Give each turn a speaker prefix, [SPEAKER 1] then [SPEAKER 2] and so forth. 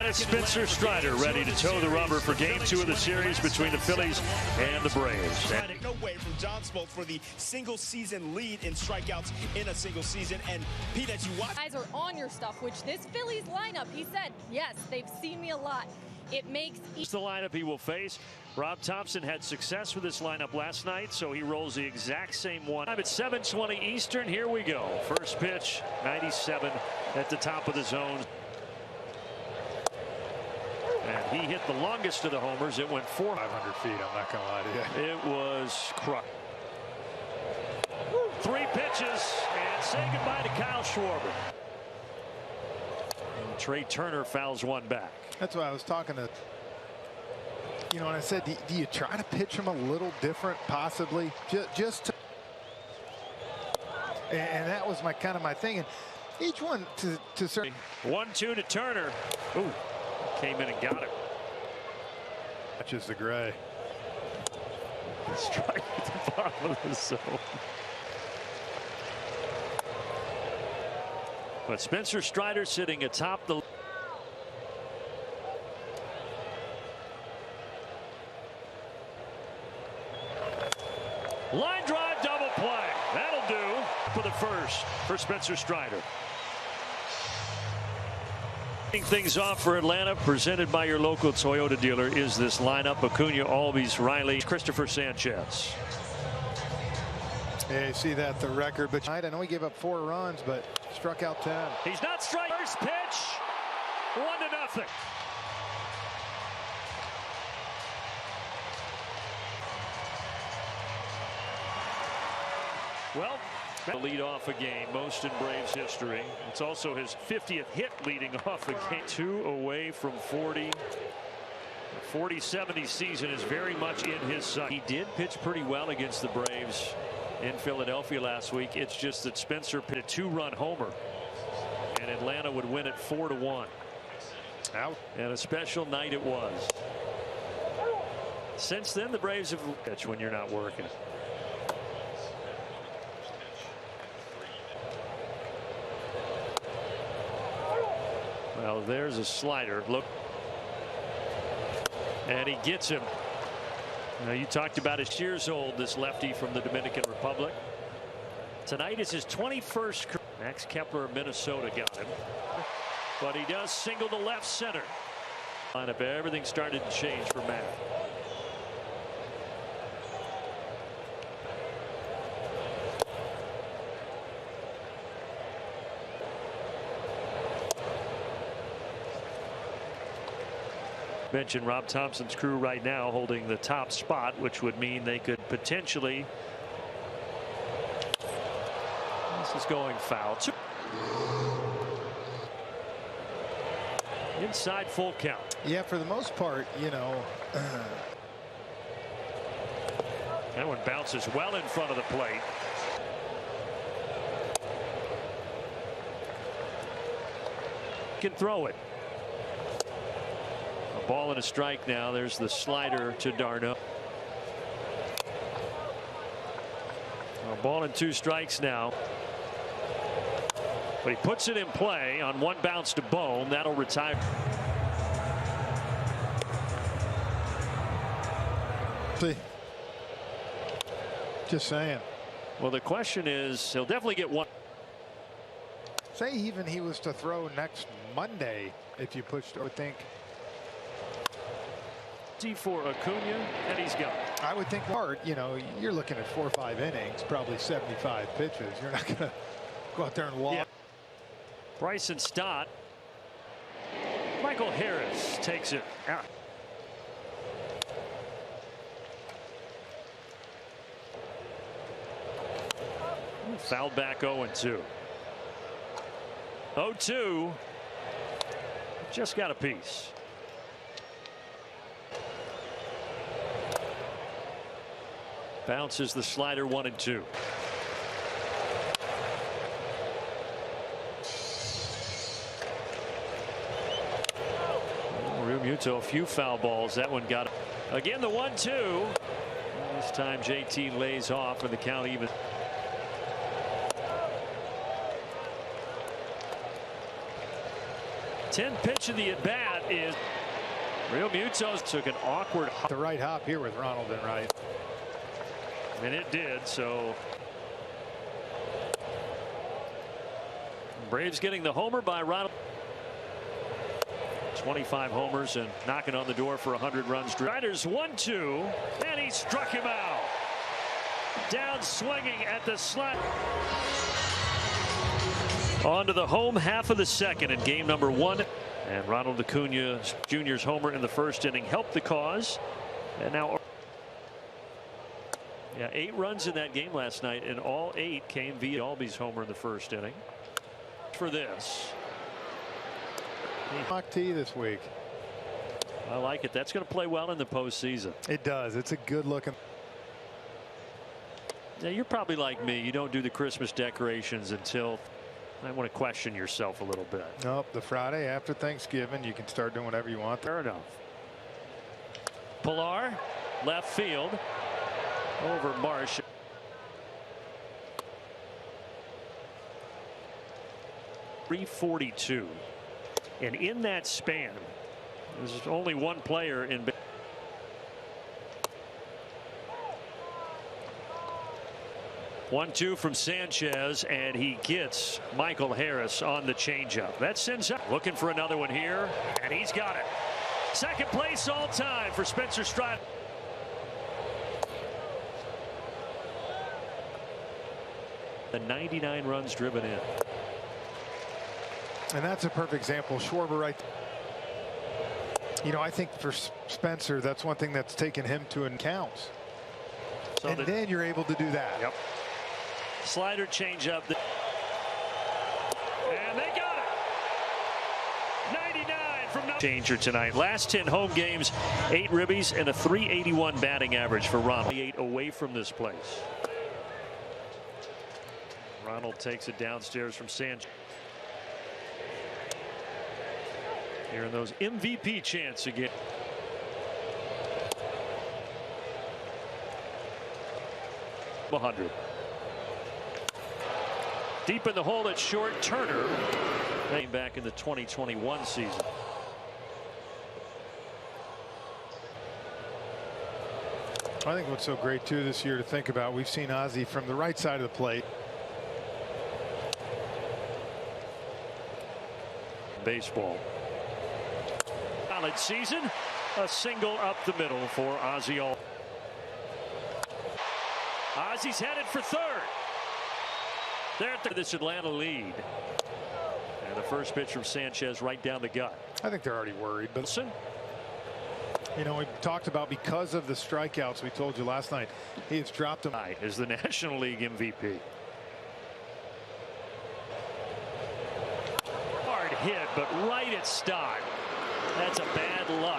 [SPEAKER 1] is Spencer Strider ready to toe the rubber for Game 2 of the series between the Phillies and the Braves.
[SPEAKER 2] No way from John Smoltz for the single-season lead in strikeouts in a single season. And Pete, as you watch,
[SPEAKER 3] guys are on your stuff, which this Phillies lineup, he said, yes, they've seen me a lot. It makes
[SPEAKER 1] the lineup he will face. Rob Thompson had success with this lineup last night, so he rolls the exact same one. At 7:20 Eastern, here we go. First pitch, 97 at the top of the zone. And he hit the longest of the homers. It went
[SPEAKER 4] 500 feet, I'm not going to lie to you.
[SPEAKER 1] It was crushed. 3 pitches, and say goodbye to Kyle Schwarber. And Trey Turner fouls one back.
[SPEAKER 4] That's why I was talking to, and I said, do you try to pitch him a little different, possibly, just to, and that was my thing. And each one to certain.
[SPEAKER 1] 1-2 to Turner. Ooh, came in and got it.
[SPEAKER 4] Touches the gray.
[SPEAKER 1] Strike at the bottom of the zone. But Spencer Strider sitting atop the. Line drive, double play. That'll do for the first for Spencer Strider. Things off for Atlanta, presented by your local Toyota dealer, is this lineup: Acuna, Albies, Riley, Christopher Sanchez.
[SPEAKER 4] Yeah, you see that, the record, but I know he gave up 4 runs, but struck out 10.
[SPEAKER 1] He's not striking. First pitch, 1-0. Well, lead off a game, most in Braves history. It's also his 50th hit leading off a game. 2 away from 40. The 40-70 season is very much in his sight. He did pitch pretty well against the Braves in Philadelphia last week. It's just that Spencer hit a 2-run homer, and Atlanta would win it 4-1.
[SPEAKER 4] Out.
[SPEAKER 1] And a special night it was. Since then, the Braves have pitched when you're not working. Well, there's a slider. Look. And he gets him. Now, you talked about his years old, this lefty from the Dominican Republic. Tonight is his 21st career. Max Kepler of Minnesota got him. But he does single to left center. Lineup, everything started to change for Matt. Mention Rob Thompson's crew right now holding the top spot, which would mean they could potentially. This is going foul. Inside full count.
[SPEAKER 4] Yeah, for the most part,
[SPEAKER 1] That one bounces well in front of the plate. Can throw it. A ball and a strike now. There's the slider to d'Arnaud. A ball and 2 strikes now. But he puts it in play on 1 bounce to Bohm. That'll retire.
[SPEAKER 4] See. Just saying.
[SPEAKER 1] Well, the question is, he'll definitely get 1.
[SPEAKER 4] Say even he was to throw next Monday, if you pushed, I would think.
[SPEAKER 1] For Acuna, and he's got it.
[SPEAKER 4] I would think hard. You're looking at 4 or 5 innings, probably 75 pitches. You're not going to go out there and walk. Yeah.
[SPEAKER 1] Bryson Stott. Michael Harris takes it out. Fouled back 0-2. 0-2. Just got a piece. Bounces the slider 1-2. Realmuto, a few foul balls. That one got it. Again, the 1-2. This time JT lays off and the count even. Ten pitch of the at bat. is Real Mutos took an awkward hop.
[SPEAKER 4] The right hop here with Ronald and right.
[SPEAKER 1] And it did. So Braves getting the homer by Ronald. 25 homers and knocking on the door for 100 runs. Riders 1-2, and he struck him out. Down swinging at the slot. On to the home half of the second in game number 1. And Ronald Acuna Jr.'s homer in the first inning helped the cause. And now, 8 runs in that game last night, and all 8 came via Albies homer in the first inning. For this.
[SPEAKER 4] Mock tee this week.
[SPEAKER 1] I like it. That's going to play well in the postseason.
[SPEAKER 4] It does. It's a good looking.
[SPEAKER 1] Now, you're probably like me. You don't do the Christmas decorations until I want to question yourself a little bit.
[SPEAKER 4] Nope. The Friday after Thanksgiving, you can start doing whatever you want.
[SPEAKER 1] Fair enough. Pilar, left field, over Marsh. .342. And in that span, there's only one player in. 1-2 from Sanchez, and he gets Michael Harris on the changeup. That sends up. Looking for another one here, and he's got it. Second place all time for Spencer Strider. The 99 runs driven in.
[SPEAKER 4] And that's a perfect example. Schwarber right. You know, I think for Spencer, that's one thing that's taken him to counts.
[SPEAKER 1] So
[SPEAKER 4] and then you're able to do that.
[SPEAKER 1] Yep. Slider changeup. And they got it. 99 from no changer tonight. Last 10 home games, 8 ribbies and a .381 batting average for Ronald. 8 away from this place. Ronald takes it downstairs from Sanchez. Hearing those MVP chants again. .100. Deep in the hole at short. Turner came back in the 2021 season.
[SPEAKER 4] I think what's so great too this year to think about, we've seen Ozzie from the right side of the plate.
[SPEAKER 1] Baseball. Solid season. A single up the middle for Ozzie. Ozzie's headed for third. There at this Atlanta lead. And the first pitch from Sanchez right down the gut.
[SPEAKER 4] I think they're already worried. But you know, we talked about because of the strikeouts we told you last night, he's dropped them.
[SPEAKER 1] Is the National League MVP. Hard hit, but right at start. That's a bad luck.